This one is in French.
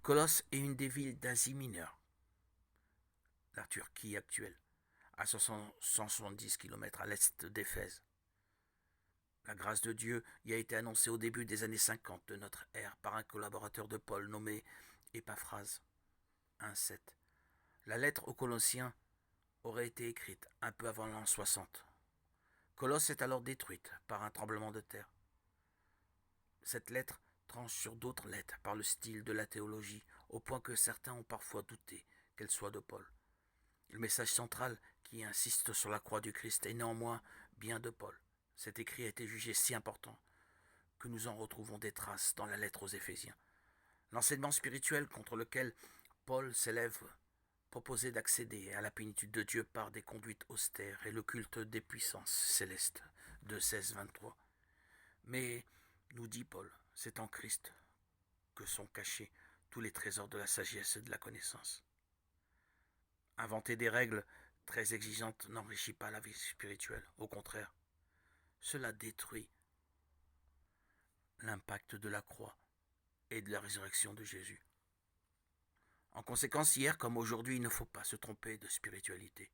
Colosse est une des villes d'Asie mineure, la Turquie actuelle, à 170 km à l'est d'Éphèse. La grâce de Dieu y a été annoncée au début des années 50 de notre ère par un collaborateur de Paul nommé Épaphrase 1,7. La lettre aux Colossiens aurait été écrite un peu avant l'an 60. Colosse est alors détruite par un tremblement de terre. Cette lettre tranche sur d'autres lettres par le style de la théologie, au point que certains ont parfois douté qu'elle soit de Paul. Le message central qui insiste sur la croix du Christ est néanmoins bien de Paul. Cet écrit a été jugé si important que nous en retrouvons des traces dans la lettre aux Éphésiens. L'enseignement spirituel contre lequel Paul s'élève proposait d'accéder à la plénitude de Dieu par des conduites austères et le culte des puissances célestes de 16-23. Mais, nous dit Paul, c'est en Christ que sont cachés tous les trésors de la sagesse et de la connaissance. Inventer des règles très exigeantes n'enrichit pas la vie spirituelle. Au contraire, cela détruit l'impact de la croix et de la résurrection de Jésus. En conséquence, hier comme aujourd'hui, il ne faut pas se tromper de spiritualité.